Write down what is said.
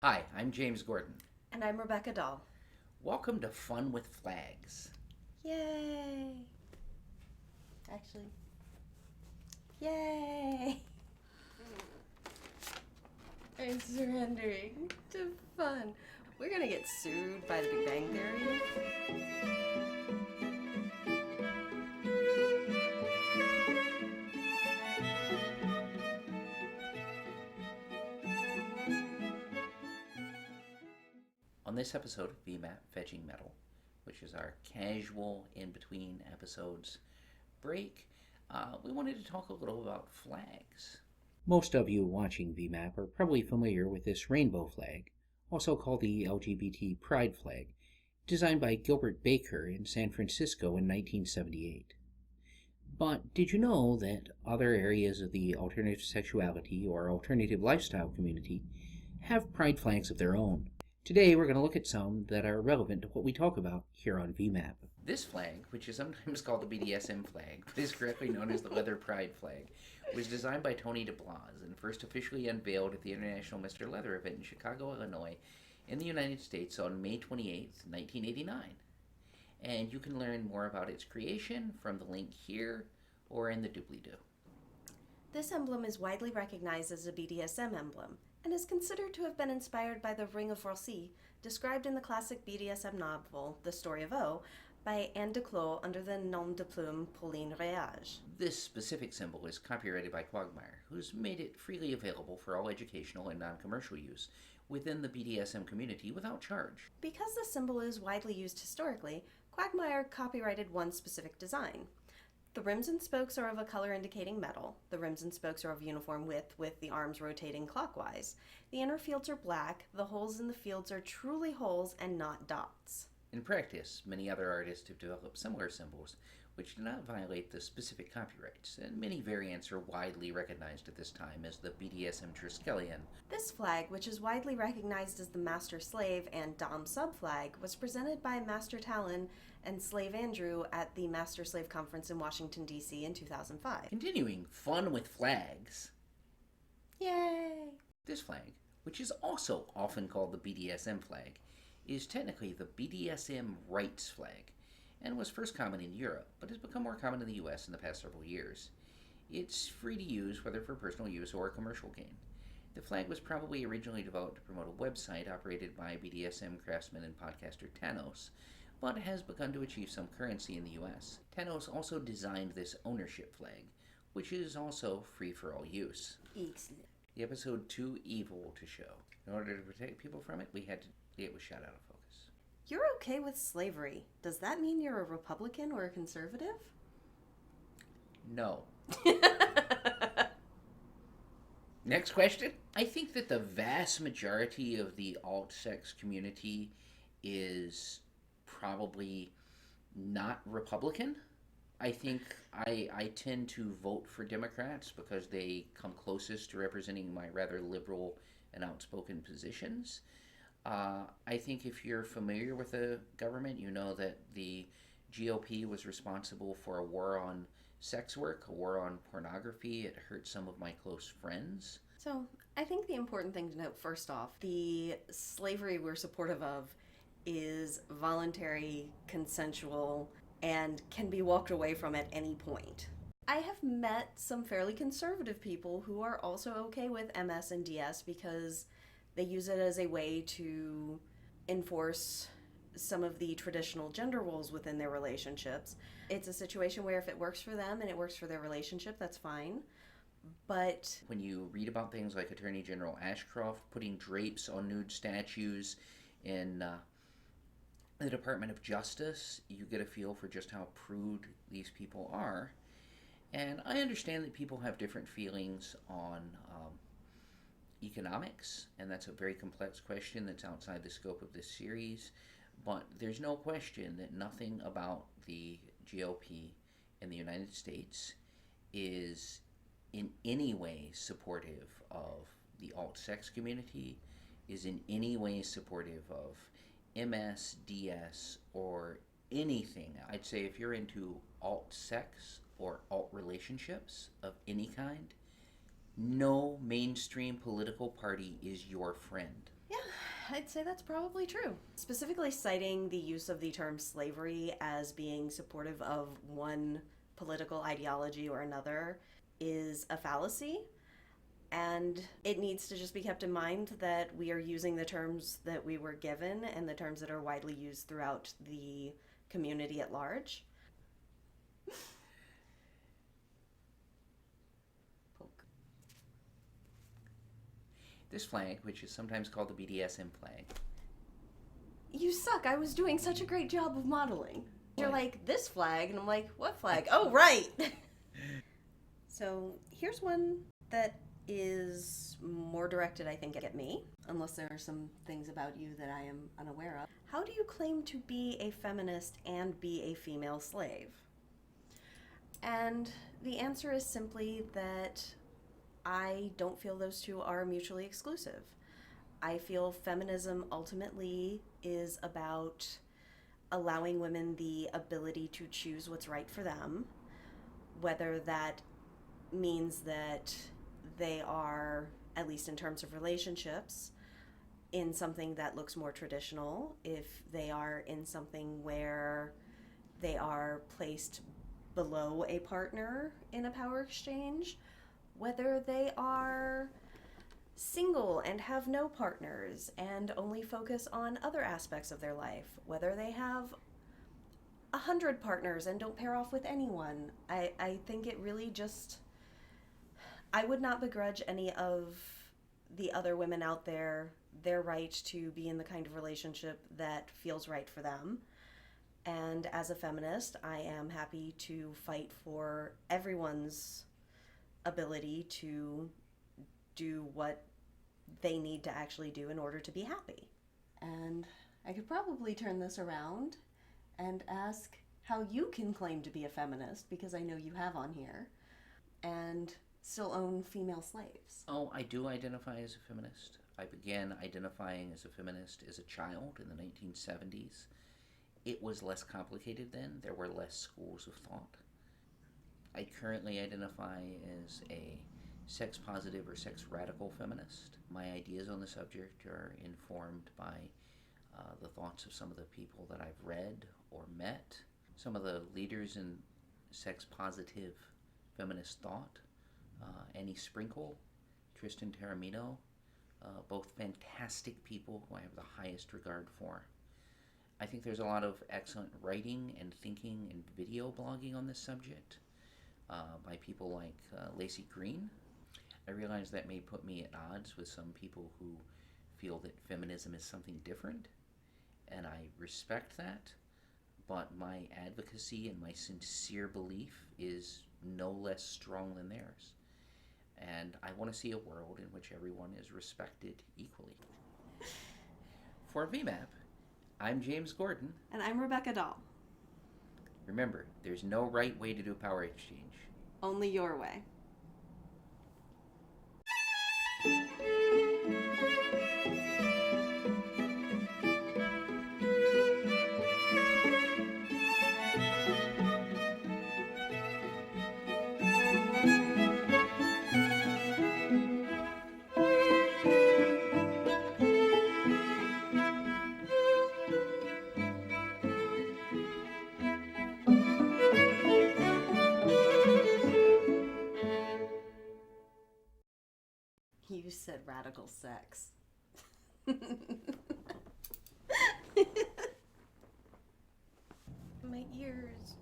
Hi, I'm James Gordon. And I'm Rebecca Dahl. Welcome to Fun with Flags. Yay! Actually, yay! I'm surrendering to fun. We're gonna get sued by the Big Bang Theory. On this episode of VMAP Fetching Mettle, which is our casual in-between episodes break, we wanted to talk a little about flags. Most of you watching VMAP are probably familiar with this rainbow flag, also called the LGBT Pride flag, designed by Gilbert Baker in San Francisco in 1978. But did you know that other areas of the alternative sexuality or alternative lifestyle community have pride flags of their own? Today we're going to look at some that are relevant to what we talk about here on VMAP. This flag, which is sometimes called the BDSM flag, but is correctly known as the Leather Pride flag, was designed by Tony DeBlase and first officially unveiled at the International Mr. Leather event in Chicago, Illinois, in the United States on May 28, 1989. And you can learn more about its creation from the link here or in the doobly-doo. This emblem is widely recognized as a BDSM emblem and is considered to have been inspired by the Ring of Roussi, described in the classic BDSM novel The Story of O by Anne Duclos under the nom de plume Pauline Réage. This specific symbol is copyrighted by Quagmire, who's made it freely available for all educational and non-commercial use within the BDSM community without charge. Because the symbol is widely used historically, Quagmire copyrighted one specific design. The rims and spokes are of a color indicating metal. The rims and spokes are of uniform width with the arms rotating clockwise. The inner fields are black. The holes in the fields are truly holes and not dots. In practice, many other artists have developed similar symbols which do not violate the specific copyrights, and many variants are widely recognized at this time as the BDSM Triskelion. This flag, which is widely recognized as the Master Slave and Dom Sub flag, was presented by Master Tallen and Slave Andrew at the Master Slave Conference in Washington, D.C. in 2005. Continuing fun with flags. Yay! This flag, which is also often called the BDSM flag, is technically the BDSM rights flag, and was first common in Europe, but has become more common in the US in the past several years. It's free to use, whether for personal use or commercial gain. The flag was probably originally developed to promote a website operated by BDSM craftsman and podcaster Tanos, but has begun to achieve some currency in the US. Tanos also designed this ownership flag, which is also free for all use. Excellent. The episode Too Evil to Show. In order to protect people from it, it was shot out of focus. You're okay with slavery. Does that mean you're a Republican or a conservative? No. Next question. I think that the vast majority of the alt-sex community is probably not Republican. I think I tend to vote for Democrats because they come closest to representing my rather liberal and outspoken positions. I think if you're familiar with the government, you know that the GOP was responsible for a war on sex work, a war on pornography. It hurt some of my close friends. So, I think the important thing to note first off, the slavery we're supportive of is voluntary, consensual, and can be walked away from at any point. I have met some fairly conservative people who are also okay with MS and DS because they use it as a way to enforce some of the traditional gender roles within their relationships. It's a situation where if it works for them and it works for their relationship, that's fine. But when you read about things like Attorney General Ashcroft putting drapes on nude statues in the Department of Justice, you get a feel for just how prude these people are. And I understand that people have different feelings on economics, and that's a very complex question that's outside the scope of this series, but there's no question that nothing about the GOP in the United States is in any way supportive of the alt-sex community, is in any way supportive of MS, DS, or anything. I'd say if you're into alt-sex or alt-relationships of any kind, no mainstream political party is your friend. yeah, I'd say that's probably true. Specifically citing the use of the term slavery as being supportive of one political ideology or another is a fallacy. And it needs to just be kept in mind that we are using the terms that we were given and the terms that are widely used throughout the community at large. Poke. This flag, which is sometimes called the BDSM flag. You suck. I was doing such a great job of modeling. You're like, this flag, and I'm like, what flag? Oh, right. So here's one that is more directed, I think, at me, unless there are some things about you that I am unaware of. How do you claim to be a feminist and be a female slave? And the answer is simply that I don't feel those two are mutually exclusive. I feel feminism ultimately is about allowing women the ability to choose what's right for them, whether that means that they are, at least in terms of relationships, in something that looks more traditional, if they are in something where they are placed below a partner in a power exchange, whether they are single and have no partners and only focus on other aspects of their life, whether they have 100 partners and don't pair off with anyone. I think it really just... I would not begrudge any of the other women out there their right to be in the kind of relationship that feels right for them. And as a feminist, I am happy to fight for everyone's ability to do what they need to actually do in order to be happy. And I could probably turn this around and ask how you can claim to be a feminist, because I know you have on here, and still own female slaves. Oh, I do identify as a feminist. I began identifying as a feminist as a child in the 1970s. It was less complicated then. There were less schools of thought. I currently identify as a sex-positive or sex-radical feminist. My ideas on the subject are informed by the thoughts of some of the people that I've read or met, some of the leaders in sex-positive feminist thought. Annie Sprinkle, Tristan Taramino, both fantastic people who I have the highest regard for. I think there's a lot of excellent writing and thinking and video blogging on this subject by people like Lacey Green. I realize that may put me at odds with some people who feel that feminism is something different, and I respect that, but my advocacy and my sincere belief is no less strong than theirs. And I want to see a world in which everyone is respected equally. For VMAP, I'm James Gordon. And I'm Rebecca Dahl. Remember, there's no right way to do power exchange. Only your way. You said radical sex. My ears.